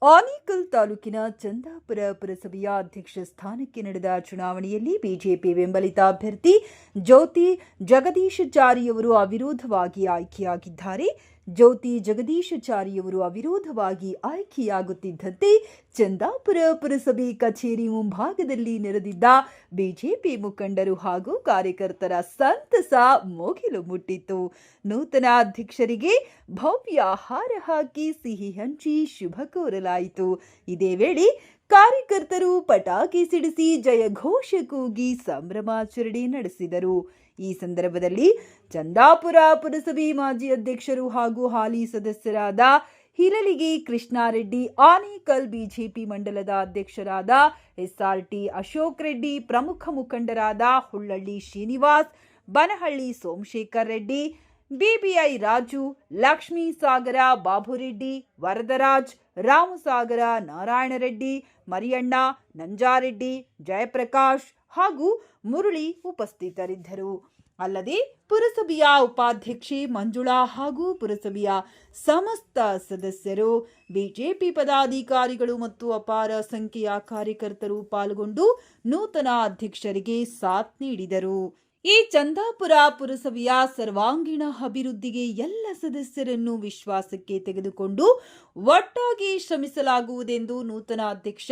ಆನೇಕಲ್ ತಾಲೂಕಿನ ಚಂದಾಪುರ ಪುರಸಭೆಯ ಅಧ್ಯಕ್ಷ ಸ್ಥಾನಕ್ಕೆ ನಡೆದ ಚುನಾವಣೆಯಲ್ಲಿ ಬಿಜೆಪಿ ಬೆಂಬಲಿತ ಅಭ್ಯರ್ಥಿ ಜ್ಯೋತಿ ಜಗದೀಶಚಾರಿಯವರು ಅವಿರೋಧವಾಗಿ ಆಯ್ಕೆಯಾಗಿದ್ದಾರೆ. ಜ್ಯೋತಿ ಜಗದೀಶಚಾರಿಯವರು ಅವಿರೋಧವಾಗಿ ಆಯ್ಕೆಯಾಗುತ್ತಿದ್ದಂತೆ ಚಂದಾಪುರ ಪುರಸಭೆ ಕಚೇರಿ ಮುಂಭಾಗದಲ್ಲಿ ನೆರೆದಿದ್ದ ಬಿಜೆಪಿ ಮುಖಂಡರು ಹಾಗೂ ಕಾರ್ಯಕರ್ತರ ಸಂತಸ ಮುಗಿಲು ಮುಟ್ಟಿತ್ತು. ನೂತನ ಅಧ್ಯಕ್ಷರಿಗೆ ಭವ್ಯ ಹಾರ ಹಾಕಿ ಸಿಹಿ ಹಂಚಿ ಶುಭ ಕೋರಲಾಯಿತು. ಇದೇ ವೇಳೆ ಕಾರ್ಯಕರ್ತರು ಪಟಾಕಿ ಸಿಡಿಸಿ ಜಯಘೋಷ ಕೂಗಿ ಸಂಭ್ರಮಾಚರಣೆ ನಡೆಸಿದರು. ಈ ಸಂದರ್ಭದಲ್ಲಿ ಚಂದಾಪುರ ಪುರಸಭೆ ಮಾಜಿ ಅಧ್ಯಕ್ಷರು ಹಾಗೂ ಹಾಲಿ ಸದಸ್ಯರಾದ ಹಿರಲಿಗಿ ಕೃಷ್ಣಾರೆಡ್ಡಿ, ಆನೇಕಲ್ ಬಿಜೆಪಿ ಮಂಡಲದ ಅಧ್ಯಕ್ಷರಾದ ಎಸ್ಆರ್ಟಿ ಅಶೋಕ್ ರೆಡ್ಡಿ, ಪ್ರಮುಖ ಮುಖಂಡರಾದ ಹುಳ್ಳಳ್ಳಿ ಶ್ರೀನಿವಾಸ್, ಬನಹಳ್ಳಿ ಸೋಮಶೇಖರ್ ರೆಡ್ಡಿ, ಬಿಬಿಐ ರಾಜು, ಲಕ್ಷ್ಮೀ ಸಾಗರ ಬಾಬುರೆಡ್ಡಿ, ವರದರಾಜ್, ರಾಮಸಾಗರ ನಾರಾಯಣರೆಡ್ಡಿ, ಮರಿಯಣ್ಣ, ನಂಜಾರೆಡ್ಡಿ, ಜಯಪ್ರಕಾಶ್ ಹಾಗೂ ಮುರಳಿ ಉಪಸ್ಥಿತರಿದ್ದರು. ಅಲ್ಲದೆ ಪುರಸಭೆಯ ಉಪಾಧ್ಯಕ್ಷೆ ಮಂಜುಳಾ ಹಾಗೂ ಪುರಸಭೆಯ ಸಮಸ್ತ ಸದಸ್ಯರು, ಬಿಜೆಪಿ ಪದಾಧಿಕಾರಿಗಳು ಮತ್ತು ಅಪಾರ ಸಂಖ್ಯೆಯ ಕಾರ್ಯಕರ್ತರು ಪಾಲ್ಗೊಂಡು ನೂತನ ಅಧ್ಯಕ್ಷರಿಗೆ ಸಾಥ್ ನೀಡಿದರು. ಈ ಚಂದಾಪುರ ಪುರಸಭೆಯ ಸರ್ವಾಂಗೀಣ ಅಭಿವೃದ್ಧಿಗೆ ಎಲ್ಲ ಸದಸ್ಯರನ್ನು ವಿಶ್ವಾಸಕ್ಕೆ ತೆಗೆದುಕೊಂಡು ಒಟ್ಟಾಗಿ ಶ್ರಮಿಸಲಾಗುವುದೆಂದು ನೂತನ ಅಧ್ಯಕ್ಷ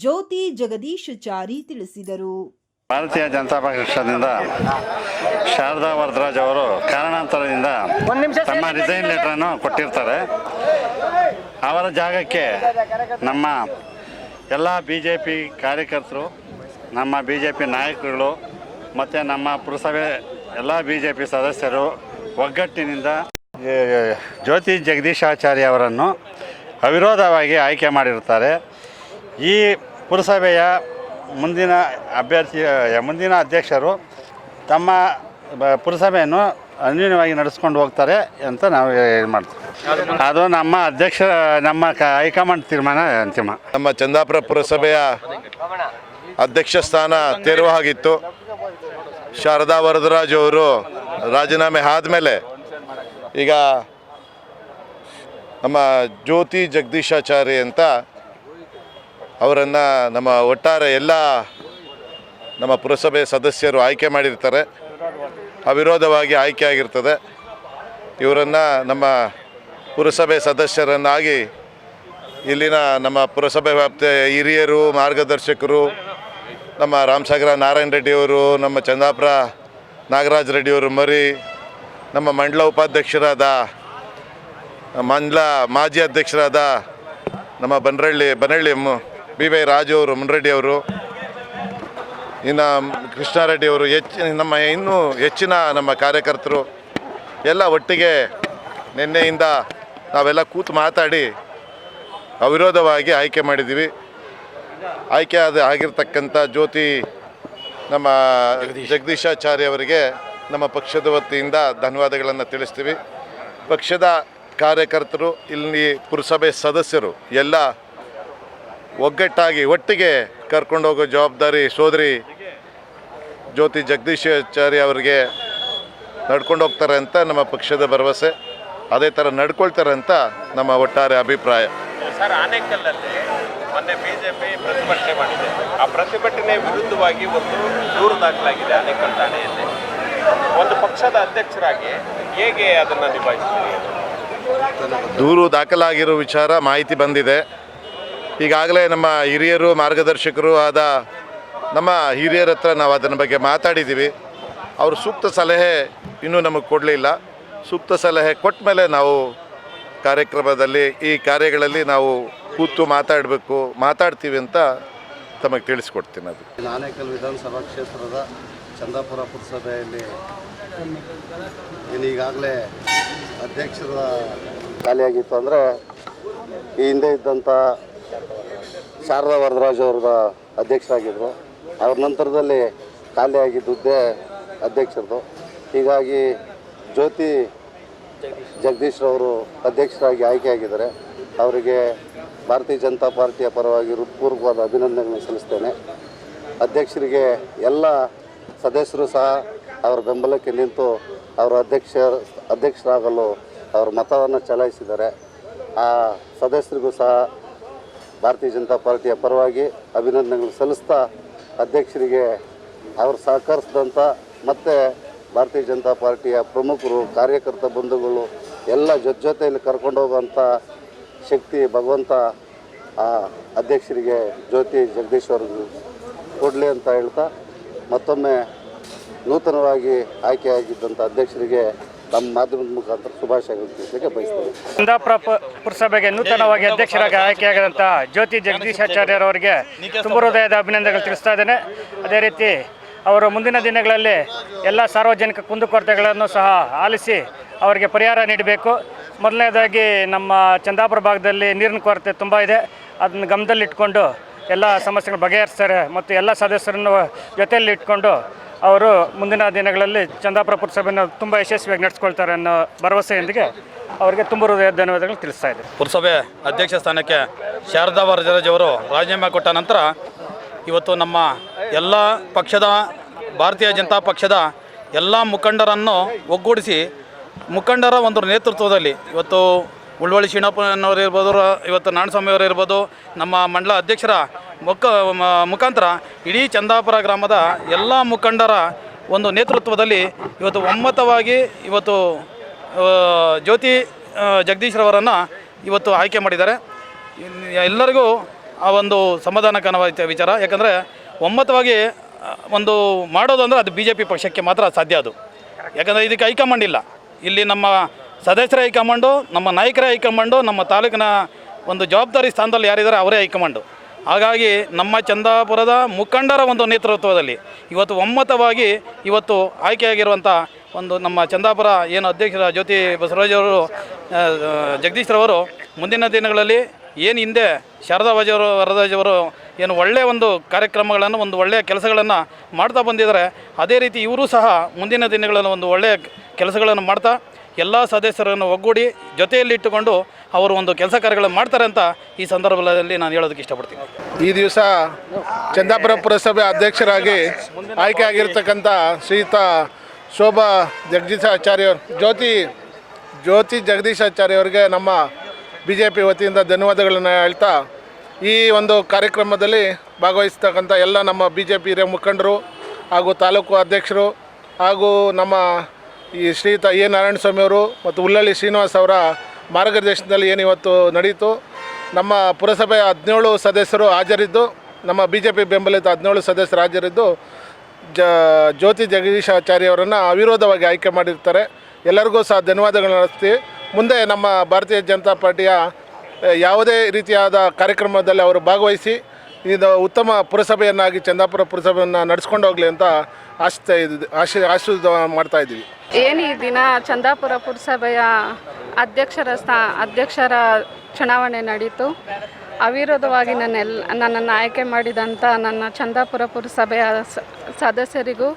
ಜ್ಯೋತಿ ಜಗದೀಶಚಾರಿ ತಿಳಿಸಿದರು. ಭಾರತೀಯ ಜನತಾ ಪಕ್ಷದಿಂದ ಶಾರದಾ ವರದರಾಜ್ ಅವರು ಕಾರಣಾಂತರದಿಂದ ತಮ್ಮ ರಿಸೈನ್ ಲೆಟರನ್ನು ಕೊಟ್ಟಿರ್ತಾರೆ. ಅವರ ಜಾಗಕ್ಕೆ ನಮ್ಮ ಎಲ್ಲ BJP ಕಾರ್ಯಕರ್ತರು, ನಮ್ಮ BJP ನಾಯಕರುಗಳು ಮತ್ತು ನಮ್ಮ ಪುರಸಭೆ ಎಲ್ಲ BJP ಸದಸ್ಯರು ಒಗ್ಗಟ್ಟಿನಿಂದ ಜ್ಯೋತಿ ಜಗದೀಶಾಚಾರ್ಯ ಅವರನ್ನು ಅವಿರೋಧವಾಗಿ ಆಯ್ಕೆ ಮಾಡಿರುತ್ತಾರೆ. ಈ ಪುರಸಭೆಯ ಮುಂದಿನ ಅಧ್ಯಕ್ಷರು ತಮ್ಮ ಪುರಸಭೆಯನ್ನು ಅನ್ಯೂನ್ಯವಾಗಿ ನಡೆಸ್ಕೊಂಡು ಹೋಗ್ತಾರೆ ಅಂತ ನಾವು ಇದು ಮಾಡ್ತೀವಿ. ಅದು ನಮ್ಮ ಹೈಕಮಾಂಡ್ ತೀರ್ಮಾನ ಅಂತಿಮ. ನಮ್ಮ ಚಂದಾಪುರ ಪುರಸಭೆಯ ಅಧ್ಯಕ್ಷ ಸ್ಥಾನ ತೆರವಾಗಿತ್ತು. ಶಾರದಾ ವರದರಾಜ್ ಅವರು ರಾಜೀನಾಮೆ ಆದಮೇಲೆ ಈಗ ನಮ್ಮ ಜ್ಯೋತಿ ಜಗದೀಶಾಚಾರಿ ಅಂತ ಅವರನ್ನು ನಮ್ಮ ಒಟ್ಟಾರೆ ಎಲ್ಲ ನಮ್ಮ ಪುರಸಭೆ ಸದಸ್ಯರು ಆಯ್ಕೆ ಮಾಡಿರ್ತಾರೆ. ಅವಿರೋಧವಾಗಿ ಆಯ್ಕೆ ಆಗಿರ್ತದೆ. ಇವರನ್ನು ನಮ್ಮ ಪುರಸಭೆ ಸದಸ್ಯರನ್ನಾಗಿ ಇಲ್ಲಿನ ನಮ್ಮ ಪುರಸಭೆ ವ್ಯಾಪ್ತಿಯ ಹಿರಿಯರು, ಮಾರ್ಗದರ್ಶಕರು, ನಮ್ಮ ರಾಮಸಾಗರ ನಾರಾಯಣ ರೆಡ್ಡಿಯವರು, ನಮ್ಮ ಚಂದಾಪುರ ನಾಗರಾಜ್ ರೆಡ್ಡಿಯವರು ಮರಿ, ನಮ್ಮ ಮಂಡಲ ಉಪಾಧ್ಯಕ್ಷರಾದ ಮಾಜಿ ಅಧ್ಯಕ್ಷರಾದ ನಮ್ಮ ಬನಹಳ್ಳಿ ಬಿಬಿಐ ರಾಜು ಅವರು, ಮುನ್ರೆಡ್ಡಿ ಅವರು, ಇನ್ನು ಕೃಷ್ಣಾರೆಡ್ಡಿಯವರು, ನಮ್ಮ ಇನ್ನೂ ಹೆಚ್ಚಿನ ನಮ್ಮ ಕಾರ್ಯಕರ್ತರು ಎಲ್ಲ ಒಟ್ಟಿಗೆ ನಿನ್ನೆಯಿಂದ ನಾವೆಲ್ಲ ಕೂತು ಮಾತಾಡಿ ಅವಿರೋಧವಾಗಿ ಆಯ್ಕೆ ಮಾಡಿದ್ದೀವಿ. ಆಯ್ಕೆ ಆಗಿರ್ತಕ್ಕಂಥ ಜ್ಯೋತಿ ನಮ್ಮ ಜಗದೀಶಾಚಾರ್ಯ ಅವರಿಗೆ ನಮ್ಮ ಪಕ್ಷದ ವತಿಯಿಂದ ಧನ್ಯವಾದಗಳನ್ನು ತಿಳಿಸ್ತೀವಿ. ಪಕ್ಷದ ಕಾರ್ಯಕರ್ತರು, ಇಲ್ಲಿ ಪುರಸಭೆ ಸದಸ್ಯರು ಎಲ್ಲ ಒಟ್ಟಿಗೆ ಕರ್ಕೊಂಡು ಹೋಗೋ ಜವಾಬ್ದಾರಿ ಸೋದರಿ ಜ್ಯೋತಿ ಜಗದೀಶಾಚಾರ್ಯ ಅವರಿಗೆ ನಡ್ಕೊಂಡು ಹೋಗ್ತಾರೆ ಅಂತ ನಮ್ಮ ಪಕ್ಷದ ಭರವಸೆ. ಅದೇ ಥರ ನಡ್ಕೊಳ್ತಾರೆ ಅಂತ ನಮ್ಮ ಒಟ್ಟಾರೆ ಅಭಿಪ್ರಾಯ. ಸರ್, ಆನೇಕಲ್ಲಲ್ಲಿ ಮೊನ್ನೆ BJP ಪ್ರತಿಭಟನೆ ಮಾಡಿದೆ. ಆ ಪ್ರತಿಭಟನೆ ವಿರುದ್ಧವಾಗಿ ಒಂದು ದೂರು ದಾಖಲಾಗಿದೆ ಆನೇಕಲ್ ಠಾಣೆಯಲ್ಲಿ. ಒಂದು ಪಕ್ಷದ ಅಧ್ಯಕ್ಷರಾಗಿ ಹೇಗೆ ಅದನ್ನು ನಿಭಾಯಿಸ್ತೀರಿ? ದೂರು ದಾಖಲಾಗಿರೋ ವಿಚಾರ ಮಾಹಿತಿ ಬಂದಿದೆ. ಈಗಾಗಲೇ ನಮ್ಮ ಹಿರಿಯರು, ಮಾರ್ಗದರ್ಶಕರು ಆದ ನಮ್ಮ ಹಿರಿಯರ ಹತ್ರ ನಾವು ಅದನ್ನ ಬಗ್ಗೆ ಮಾತಾಡಿದ್ದೀವಿ. ಅವರು ಸೂಕ್ತ ಸಲಹೆ ಇನ್ನೂ ನಮಗೆ ಕೊಡಲಿಲ್ಲ. ಸೂಕ್ತ ಸಲಹೆ ಕೊಟ್ಟ ಮೇಲೆ ನಾವು ಈ ಕಾರ್ಯಗಳಲ್ಲಿ ನಾವು ಕೂತು ಮಾತಾಡ್ತೀವಿ ಅಂತ ತಮಗೆ ತಿಳಿಸ್ಕೊಡ್ತೀನಿ. ಅದು ಆನೇಕಲ್ ವಿಧಾನಸಭಾ ಕ್ಷೇತ್ರದ ಚಂದಾಪುರ ಪುರಸಭೆಯಲ್ಲಿ ಈಗಾಗಲೇ ಅಧ್ಯಕ್ಷರ ಖಾಲಿಯಾಗಿತ್ತು. ಅಂದರೆ ಈ ಹಿಂದೆ ಇದ್ದಂಥ ಶಾರದಾ ವರದರಾಜ್ ಅವ್ರದ ಅಧ್ಯಕ್ಷರಾಗಿದ್ದರು. ಅವ್ರ ನಂತರದಲ್ಲಿ ಖಾಲಿಯಾಗಿದ್ದುದೇ ಅಧ್ಯಕ್ಷರದು. ಹೀಗಾಗಿ ಜ್ಯೋತಿ ಜಗದೀಶ್ರವರು ಅಧ್ಯಕ್ಷರಾಗಿ ಆಯ್ಕೆಯಾಗಿದ್ದಾರೆ. ಅವರಿಗೆ ಭಾರತೀಯ ಜನತಾ ಪಾರ್ಟಿಯ ಪರವಾಗಿ ಹೃತ್ಪೂರ್ವಕವಾದ ಅಭಿನಂದನೆಗಳನ್ನು ಸಲ್ಲಿಸ್ತೇನೆ. ಅಧ್ಯಕ್ಷರಿಗೆ ಎಲ್ಲ ಸದಸ್ಯರು ಸಹ ಅವರ ಬೆಂಬಲಕ್ಕೆ ನಿಂತು ಅವರು ಅಧ್ಯಕ್ಷರಾಗಲು ಅವರು ಮತವನ್ನು ಚಲಾಯಿಸಿದ್ದಾರೆ. ಆ ಸದಸ್ಯರಿಗೂ ಸಹ ಭಾರತೀಯ ಜನತಾ ಪಾರ್ಟಿಯ ಪರವಾಗಿ ಅಭಿನಂದನೆಗಳು ಸಲ್ಲಿಸ್ತಾ ಅಧ್ಯಕ್ಷರಿಗೆ ಅವರು ಸಹಕರಿಸಿದಂಥ ಮತ್ತು ಭಾರತೀಯ ಜನತಾ ಪಾರ್ಟಿಯ ಪ್ರಮುಖರು ಕಾರ್ಯಕರ್ತ ಬಂಧುಗಳು ಎಲ್ಲ ಜೊತೆಯಲ್ಲಿ ಕರ್ಕೊಂಡು ಹೋಗುವಂಥ ಶಕ್ತಿ ಭಗವಂತ ಆ ಅಧ್ಯಕ್ಷರಿಗೆ ಜ್ಯೋತಿ ಜಗದೀಶ್ ಅವ್ರಿಗೆ ಕೊಡಲಿ ಅಂತ ಹೇಳ್ತಾ ಮತ್ತೊಮ್ಮೆ ನೂತನವಾಗಿ ಆಯ್ಕೆಯಾಗಿದ್ದಂಥ ಅಧ್ಯಕ್ಷರಿಗೆ ನಮ್ಮ ಮಾಧ್ಯಮದ ಮುಖಾಂತರ ಶುಭಾಶಯಗಳು ತಿಳಿಸಲಿಕ್ಕೆ ಬಯಸ್ತೇನೆ. ಕುಂದಾಪುರ ಪುರಸಭೆಗೆ ನೂತನವಾಗಿ ಅಧ್ಯಕ್ಷರಾಗಿ ಆಯ್ಕೆಯಾಗಿರುವಂಥ ಜ್ಯೋತಿ ಜಗದೀಶಾಚಾರ್ಯರವರಿಗೆ ತುಂಬ ಹೃದಯದ ಅಭಿನಂದನೆಗಳು ತಿಳಿಸ್ತಾ ಇದ್ದೇನೆ. ಅದೇ ರೀತಿ ಅವರು ಮುಂದಿನ ದಿನಗಳಲ್ಲಿ ಎಲ್ಲ ಸಾರ್ವಜನಿಕ ಕುಂದುಕೊರತೆಗಳನ್ನು ಸಹ ಆಲಿಸಿ ಅವರಿಗೆ ಪರಿಹಾರ ನೀಡಬೇಕು. ಮೊದಲನೇದಾಗಿ ನಮ್ಮ ಚಂದಾಪುರ ಭಾಗದಲ್ಲಿ ನೀರಿನ ಕೊರತೆ ತುಂಬ ಇದೆ. ಅದನ್ನು ಗಮನದಲ್ಲಿಟ್ಕೊಂಡು ಎಲ್ಲ ಸಮಸ್ಯೆಗಳು ಬಗೆಹರಿಸ್ತಾರೆ ಮತ್ತು ಎಲ್ಲ ಸದಸ್ಯರನ್ನು ಜೊತೆಯಲ್ಲಿ ಇಟ್ಕೊಂಡು ಅವರು ಮುಂದಿನ ದಿನಗಳಲ್ಲಿ ಚಂದಾಪುರ ಪುರಸಭೆಯನ್ನು ತುಂಬ ಯಶಸ್ವಿಯಾಗಿ ನಡೆಸ್ಕೊಳ್ತಾರೆ ಅನ್ನೋ ಭರವಸೆಯೊಂದಿಗೆ ಅವರಿಗೆ ತುಂಬ ಹೃದಯದ ಧನ್ಯವಾದಗಳು ತಿಳಿಸ್ತಾ ಇದೆ. ಪುರಸಭೆ ಅಧ್ಯಕ್ಷ ಸ್ಥಾನಕ್ಕೆ ಶಾರದಾ ವರದರಾಜ್ ಅವರು ರಾಜೀನಾಮೆ ಕೊಟ್ಟ ನಂತರ ಇವತ್ತು ನಮ್ಮ ಎಲ್ಲ ಪಕ್ಷದ ಭಾರತೀಯ ಜನತಾ ಪಕ್ಷದ ಎಲ್ಲ ಮುಖಂಡರನ್ನು ಒಗ್ಗೂಡಿಸಿ ಮುಖಂಡರ ಒಂದು ನೇತೃತ್ವದಲ್ಲಿ ಇವತ್ತು ಉಳ್ವಳ್ಳಿ ಶ್ರೀನಪ್ಪನವರು ಇರ್ಬೋದು, ಇವತ್ತು ನಾಣಸ್ವಾಮಿಯವರು ಇರ್ಬೋದು, ನಮ್ಮ ಮಂಡಲ ಅಧ್ಯಕ್ಷರ ಮುಖಾಂತರ ಇಡೀ ಚಂದಾಪುರ ಗ್ರಾಮದ ಎಲ್ಲ ಮುಖಂಡರ ಒಂದು ನೇತೃತ್ವದಲ್ಲಿ ಇವತ್ತು ಒಮ್ಮತವಾಗಿ ಇವತ್ತು ಜ್ಯೋತಿ ಜಗದೀಶ್ರವರನ್ನು ಇವತ್ತು ಆಯ್ಕೆ ಮಾಡಿದ್ದಾರೆ. ಎಲ್ಲರಿಗೂ ಆ ಒಂದು ಸಮಾಧಾನಕರವಾದ ವಿಚಾರ. ಯಾಕಂದರೆ ಒಮ್ಮತವಾಗಿ ಒಂದು ಮಾಡೋದು ಅಂದರೆ ಅದು BJP ಪಕ್ಷಕ್ಕೆ ಮಾತ್ರ ಸಾಧ್ಯ. ಅದು ಯಾಕಂದರೆ ಇದಕ್ಕೆ ಹೈಕಮಾಂಡ್ ಇಲ್ಲ. ಇಲ್ಲಿ ನಮ್ಮ ಸದಸ್ಯರ ಹೈಕಮಾಂಡು, ನಮ್ಮ ನಾಯಕರೇ ಹೈಕಮಾಂಡು, ನಮ್ಮ ತಾಲೂಕಿನ ಒಂದು ಜವಾಬ್ದಾರಿ ಸ್ಥಾನದಲ್ಲಿ ಯಾರಿದ್ದಾರೆ ಅವರೇ ಹೈಕಮಾಂಡು. ಹಾಗಾಗಿ ನಮ್ಮ ಚಂದಾಪುರದ ಮುಖಂಡರ ಒಂದು ನೇತೃತ್ವದಲ್ಲಿ ಇವತ್ತು ಒಮ್ಮತವಾಗಿ ಇವತ್ತು ಆಯ್ಕೆಯಾಗಿರುವಂಥ ಒಂದು ನಮ್ಮ ಚಂದಾಪುರ ಏನು ಅಧ್ಯಕ್ಷರ ಜ್ಯೋತಿ ಬಸವರಾಜವರು ಜಗದೀಶ್ರವರು ಮುಂದಿನ ದಿನಗಳಲ್ಲಿ ಏನು ಹಿಂದೆ ಶಾರದಾ ವರದರಾಜವರು ಏನು ಒಳ್ಳೆಯ ಒಂದು ಕಾರ್ಯಕ್ರಮಗಳನ್ನು, ಒಂದು ಒಳ್ಳೆಯ ಕೆಲಸಗಳನ್ನು ಮಾಡ್ತಾ ಬಂದಿದ್ದಾರೆ, ಅದೇ ರೀತಿ ಇವರು ಸಹ ಮುಂದಿನ ದಿನಗಳಲ್ಲಿ ಒಂದು ಒಳ್ಳೆಯ ಕೆಲಸಗಳನ್ನು ಮಾಡ್ತಾ ಎಲ್ಲ ಸದಸ್ಯರನ್ನು ಒಗ್ಗೂಡಿ ಜೊತೆಯಲ್ಲಿಟ್ಟುಕೊಂಡು ಅವರು ಒಂದು ಕೆಲಸ ಕಾರ್ಯಗಳನ್ನು ಮಾಡ್ತಾರೆ ಅಂತ ಈ ಸಂದರ್ಭದಲ್ಲಿ ನಾನು ಹೇಳೋದಕ್ಕೆ ಇಷ್ಟಪಡ್ತೀನಿ. ಈ ದಿವಸ ಚಂದಾಪುರ ಪುರಸಭೆ ಅಧ್ಯಕ್ಷರಾಗಿ ಆಯ್ಕೆಯಾಗಿರ್ತಕ್ಕಂಥ ಶ್ರೀಯುತ ಶೋಭಾ ಜಗದೀಶಾಚಾರ್ಯ ಜ್ಯೋತಿ ಜಗದೀಶಾಚಾರ್ಯ ಅವರಿಗೆ ನಮ್ಮ BJP ವತಿಯಿಂದ ಧನ್ಯವಾದಗಳನ್ನು ಹೇಳ್ತಾ, ಈ ಒಂದು ಕಾರ್ಯಕ್ರಮದಲ್ಲಿ ಭಾಗವಹಿಸ್ತಕ್ಕಂಥ ಎಲ್ಲ ನಮ್ಮ BJP ಹಿರಿಯ ಮುಖಂಡರು ಹಾಗೂ ತಾಲೂಕು ಅಧ್ಯಕ್ಷರು ಹಾಗೂ ನಮ್ಮ ಈ ಶ್ರೀಯುತ ಎ ನಾರಾಯಣಸ್ವಾಮಿ ಅವರು ಮತ್ತು ಉಳ್ಳಳ್ಳಿ ಶ್ರೀನಿವಾಸ್ ಅವರ ಮಾರ್ಗದರ್ಶನದಲ್ಲಿ ಏನು ಇವತ್ತು ನಡೀತು. ನಮ್ಮ ಪುರಸಭೆಯ 17 ಸದಸ್ಯರು ಹಾಜರಿದ್ದು, ನಮ್ಮ BJP ಬೆಂಬಲಿತ 17 ಸದಸ್ಯರು ಹಾಜರಿದ್ದು ಜ್ಯೋತಿ ಜಗದೀಶಾಚಾರ್ಯ ಅವರನ್ನು ಅವಿರೋಧವಾಗಿ ಆಯ್ಕೆ ಮಾಡಿರ್ತಾರೆ. ಎಲ್ಲರಿಗೂ ಸಹ ಧನ್ಯವಾದಗಳನ್ನು ನಡೆಸ್ತೀವಿ. ಮುಂದೆ ನಮ್ಮ ಭಾರತೀಯ ಜನತಾ ಪಾರ್ಟಿಯ ಯಾವುದೇ ರೀತಿಯಾದ ಕಾರ್ಯಕ್ರಮದಲ್ಲಿ ಅವರು ಭಾಗವಹಿಸಿ ಇದು ಉತ್ತಮ ಪುರಸಭೆಯನ್ನಾಗಿ ಚಂದಾಪುರ ಪುರಸಭೆಯನ್ನು ನಡೆಸ್ಕೊಂಡು ಹೋಗಲಿ ಅಂತ ಆಶೀರ್ವಾದ ಮಾಡ್ತಾ ಇದ್ದೀವಿ. ಏನು ಈ ದಿನ ಚಂದಾಪುರ ಪುರಸಭೆಯ ಅಧ್ಯಕ್ಷರ ಚುನಾವಣೆ ನಡೀತು. ಅವಿರೋಧವಾಗಿ ನನ್ನನ್ನು ಆಯ್ಕೆ ಮಾಡಿದಂಥ ನನ್ನ ಚಂದಾಪುರ ಪುರಸಭೆಯ ಸದಸ್ಯರಿಗೂ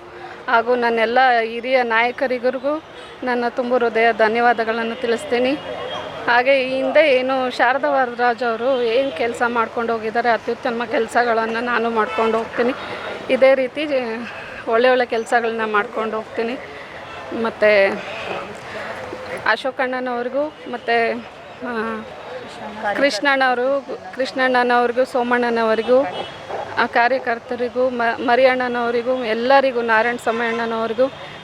ಹಾಗೂ ನನ್ನೆಲ್ಲ ಹಿರಿಯ ನಾಯಕರಿಗೂ ನನ್ನ ತುಂಬ ಹೃದಯ ಧನ್ಯವಾದಗಳನ್ನು ತಿಳಿಸ್ತೀನಿ. ಹಾಗೆ ಈ ಹಿಂದೆ ಏನು ಶಾರದಾ ವರದರಾಜ್ ಅವರು ಏನು ಕೆಲಸ ಮಾಡ್ಕೊಂಡು ಹೋಗಿದ್ದಾರೆ, ಅತ್ಯುತ್ತಮ ಕೆಲಸಗಳನ್ನು ನಾನು ಮಾಡ್ಕೊಂಡು ಹೋಗ್ತೀನಿ. ಇದೇ ರೀತಿ ಒಳ್ಳೆ ಕೆಲಸಗಳನ್ನ ಮಾಡ್ಕೊಂಡು ಹೋಗ್ತೀನಿ. ಮತ್ತು ಅಶೋಕಣ್ಣನವ್ರಿಗೂ ಮತ್ತು ಕೃಷ್ಣಣ್ಣನವ್ರಿಗೂ ಸೋಮಣ್ಣನವರಿಗೂ ಕಾರ್ಯಕರ್ತರಿಗೂ ಮರಿಯಣ್ಣನವರಿಗೂ ಎಲ್ಲರಿಗೂ ನಾರಾಯಣ ಸ್ವಾಮಿ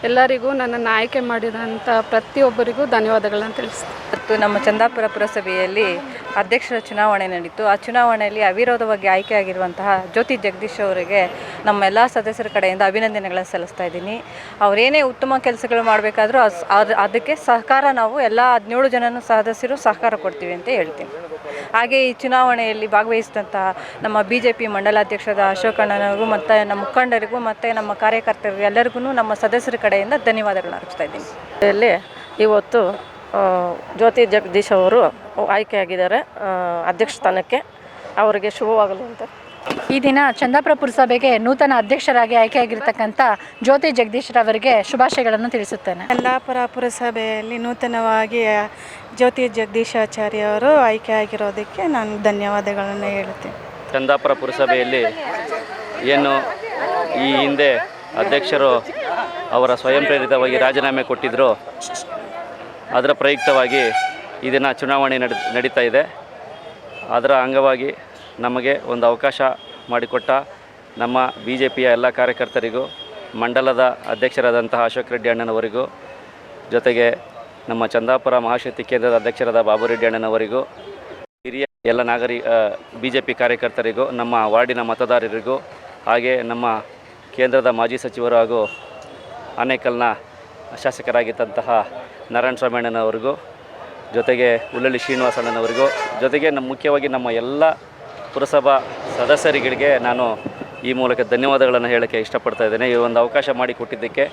ಎಲ್ಲರಿಗೂ ನನ್ನನ್ನು ಆಯ್ಕೆ ಮಾಡಿದಂಥ ಪ್ರತಿಯೊಬ್ಬರಿಗೂ ಧನ್ಯವಾದಗಳನ್ನು ತಿಳಿಸ್ತೀನಿ. ಮತ್ತು ನಮ್ಮ ಚಂದಾಪುರ ಪುರಸಭೆಯಲ್ಲಿ ಅಧ್ಯಕ್ಷರ ಚುನಾವಣೆ ನಡೀತು. ಆ ಚುನಾವಣೆಯಲ್ಲಿ ಅವಿರೋಧವಾಗಿ ಆಯ್ಕೆಯಾಗಿರುವಂತಹ ಜ್ಯೋತಿ ಜಗದೀಶ್ ಅವರಿಗೆ ನಮ್ಮ ಎಲ್ಲ ಸದಸ್ಯರ ಕಡೆಯಿಂದ ಅಭಿನಂದನೆಗಳನ್ನು ಸಲ್ಲಿಸ್ತಾ ಇದ್ದೀನಿ. ಅವರೇನೇ ಉತ್ತಮ ಕೆಲಸಗಳು ಮಾಡಬೇಕಾದ್ರೂ ಅದಕ್ಕೆ ಸಹಕಾರ ನಾವು ಎಲ್ಲ 17 ಜನನೂ ಸದಸ್ಯರು ಸಹಕಾರ ಕೊಡ್ತೀವಿ ಅಂತ ಹೇಳ್ತೀನಿ. ಹಾಗೆ ಈ ಚುನಾವಣೆಯಲ್ಲಿ ಭಾಗವಹಿಸಿದಂತಹ ನಮ್ಮ BJP ಮಂಡಲಾಧ್ಯಕ್ಷರಾದ ಅಶೋಕಣ್ಣನವರಿಗೂ ಮತ್ತು ನಮ್ಮ ಮುಖಂಡರಿಗೂ ಮತ್ತು ನಮ್ಮ ಕಾರ್ಯಕರ್ತರಿಗೂ ಎಲ್ಲರಿಗೂ ನಮ್ಮ ಸದಸ್ಯರ ಕಡೆಯಿಂದ ಧನ್ಯವಾದಗಳನ್ನ ಅರ್ಪಿಸ್ತಾ ಇದ್ದೀನಿ. ಇವತ್ತು ಜ್ಯೋತಿ ಜಗದೀಶ್ ಅವರು ಆಯ್ಕೆಯಾಗಿದ್ದಾರೆ ಅಧ್ಯಕ್ಷ ಸ್ಥಾನಕ್ಕೆ. ಅವರಿಗೆ ಶುಭವಾಗಲಿ ಅಂತ ಈ ದಿನ ಚಂದಾಪುರ ಪುರಸಭೆಗೆ ನೂತನ ಅಧ್ಯಕ್ಷರಾಗಿ ಆಯ್ಕೆಯಾಗಿರ್ತಕ್ಕಂಥ ಜ್ಯೋತಿ ಜಗದೀಶ್ರವರಿಗೆ ಶುಭಾಶಯಗಳನ್ನು ತಿಳಿಸುತ್ತೇನೆ. ಚಂದಾಪುರ ಪುರಸಭೆಯಲ್ಲಿ ನೂತನವಾಗಿ ಜ್ಯೋತಿ ಜಗದೀಶಾಚಾರ್ಯ ಅವರು ಆಯ್ಕೆಯಾಗಿರೋದಕ್ಕೆ ನಾನು ಧನ್ಯವಾದಗಳನ್ನು ಹೇಳುತ್ತೇನೆ. ಚಂದಾಪುರ ಪುರಸಭೆಯಲ್ಲಿ ಏನು ಈ ಹಿಂದೆ ಅಧ್ಯಕ್ಷರು ಅವರ ಸ್ವಯಂ ಪ್ರೇರಿತವಾಗಿ ರಾಜೀನಾಮೆ ಕೊಟ್ಟಿದ್ದರು, ಅದರ ಪ್ರಯುಕ್ತವಾಗಿ ಈ ದಿನ ಚುನಾವಣೆ ನಡೀತಾ ಇದೆ. ಅದರ ಅಂಗವಾಗಿ ನಮಗೆ ಒಂದು ಅವಕಾಶ ಮಾಡಿಕೊಟ್ಟ ನಮ್ಮ BJPಯ ಎಲ್ಲ ಕಾರ್ಯಕರ್ತರಿಗೂ, ಮಂಡಲದ ಅಧ್ಯಕ್ಷರಾದಂತಹ ಅಶೋಕ್ ರೆಡ್ಡಿ ಅಣ್ಣನವರಿಗೂ, ಜೊತೆಗೆ ನಮ್ಮ ಚಂದಾಪುರ ಮಹಾಶಕ್ತಿ ಕೇಂದ್ರದ ಅಧ್ಯಕ್ಷರಾದ ಬಾಬು ರೆಡ್ಡಿ ಅಣ್ಣನವರಿಗೂ, ಹಿರಿಯ ಎಲ್ಲ BJP ಕಾರ್ಯಕರ್ತರಿಗೂ, ನಮ್ಮ ವಾರ್ಡಿನ ಮತದಾರರಿಗೂ, ಹಾಗೆ ನಮ್ಮ ಕೇಂದ್ರದ ಮಾಜಿ ಸಚಿವರು ಹಾಗೂ ಆನೇಕಲ್ನ ಶಾಸಕರಾಗಿದ್ದಂತಹ ನಾರಾಯಣ ಸ್ವಾಮಿ ಅಣ್ಣನವರಿಗೂ, ಜೊತೆಗೆ ಉಳ್ಳಳ್ಳಿ ಶ್ರೀನಿವಾಸ ಅಣ್ಣನವರಿಗೂ, ಜೊತೆಗೆ ಮುಖ್ಯವಾಗಿ ನಮ್ಮ ಎಲ್ಲ ಪುರಸಭಾ ಸದಸ್ಯರುಗಳಿಗೆ ನಾನು ಈ ಮೂಲಕ ಧನ್ಯವಾದಗಳನ್ನು ಹೇಳೋಕ್ಕೆ ಇಷ್ಟಪಡ್ತಾ ಇದ್ದೇನೆ. ಈ ಒಂದು ಅವಕಾಶ ಮಾಡಿಕೊಟ್ಟಿದ್ದಕ್ಕೆ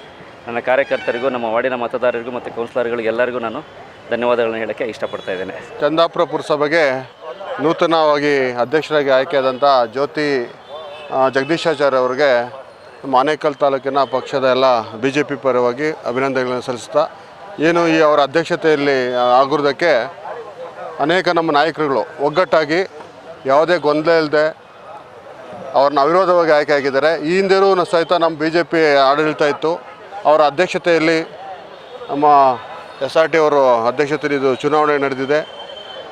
ನನ್ನ ಕಾರ್ಯಕರ್ತರಿಗೂ, ನಮ್ಮ ವಾರ್ಡಿನ ಮತದಾರರಿಗೂ ಮತ್ತು ಕೌನ್ಸಿಲರ್ಗಳಿಗೆ ಎಲ್ಲರಿಗೂ ನಾನು ಧನ್ಯವಾದಗಳನ್ನು ಹೇಳೋಕ್ಕೆ ಇಷ್ಟಪಡ್ತಾ ಇದ್ದೇನೆ. ಚಂದಾಪುರ ಪುರಸಭೆಗೆ ನೂತನವಾಗಿ ಅಧ್ಯಕ್ಷರಾಗಿ ಆಯ್ಕೆಯಾದಂಥ ಜ್ಯೋತಿ ಜಗದೀಶಾಚಾರ್ಯ ಅವರಿಗೆ ನಮ್ಮ ಆನೇಕಲ್ ತಾಲೂಕಿನ ಪಕ್ಷದ ಎಲ್ಲ BJP ಪರವಾಗಿ ಅಭಿನಂದನೆಗಳನ್ನು ಸಲ್ಲಿಸ್ತಾ, ಏನು ಈ ಅವರ ಅಧ್ಯಕ್ಷತೆಯಲ್ಲಿ ಆಗಿರೋದಕ್ಕೆ ಅನೇಕ ನಮ್ಮ ನಾಯಕರುಗಳು ಒಗ್ಗಟ್ಟಾಗಿ ಯಾವುದೇ ಗೊಂದಲ ಇಲ್ಲದೆ ಅವ್ರನ್ನ ಅವಿರೋಧವಾಗಿ ಆಯ್ಕೆ ಆಗಿದ್ದಾರೆ. ಈ ಹಿಂದೆಯೂ ಸಹಿತ ನಮ್ಮ BJP ಆಡಳಿತ ಇತ್ತು. ಅವರ ಅಧ್ಯಕ್ಷತೆಯಲ್ಲಿ ನಮ್ಮ SRT ಅವರು ಅಧ್ಯಕ್ಷತೆಯಲ್ಲಿ ಇದು ಚುನಾವಣೆ ನಡೆದಿದೆ.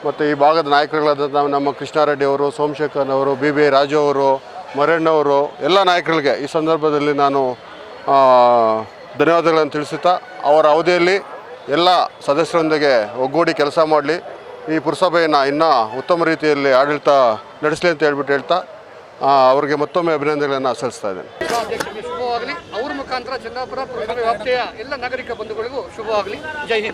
ಮತ್ತು ಈ ಭಾಗದ ನಾಯಕರುಗಳಾದ ನಮ್ಮ ಕೃಷ್ಣಾರೆಡ್ಡಿ ಅವರು, ಸೋಮಶೇಖರ್ ಅವರು, BB ರಾಜು ಅವರು, ಮರಣ್ಣವರು, ಎಲ್ಲ ನಾಯಕರಿಗೆ ಈ ಸಂದರ್ಭದಲ್ಲಿ ನಾನು ಧನ್ಯವಾದಗಳನ್ನು ತಿಳಿಸುತ್ತಾ, ಅವರ ಅವಧಿಯಲ್ಲಿ ಎಲ್ಲ ಸದಸ್ಯರೊಂದಿಗೆ ಒಗ್ಗೂಡಿ ಕೆಲಸ ಮಾಡಲಿ, ಈ ಪುರಸಭೆಯನ್ನು ಇನ್ನೂ ಉತ್ತಮ ರೀತಿಯಲ್ಲಿ ಆಡಳಿತ ನಡೆಸಲಿ ಅಂತ ಹೇಳ್ತಾ ಅವರಿಗೆ ಮತ್ತೊಮ್ಮೆ ಅಭಿನಂದನೆಗಳನ್ನು ಸಲ್ಲಿಸ್ತಾ ಇದ್ದೇನೆ. ಶುಭವಾಗಲಿ. ಅವ್ರ ಮುಖಾಂತರ ಚಂದಾಪುರ ಪುರಸಭೆ ವ್ಯಾಪ್ತಿಯ ಎಲ್ಲ ನಾಗರಿಕ ಬಂಧುಗಳಿಗೂ ಶುಭವಾಗಲಿ. ಜೈ ಹಿಂದ್.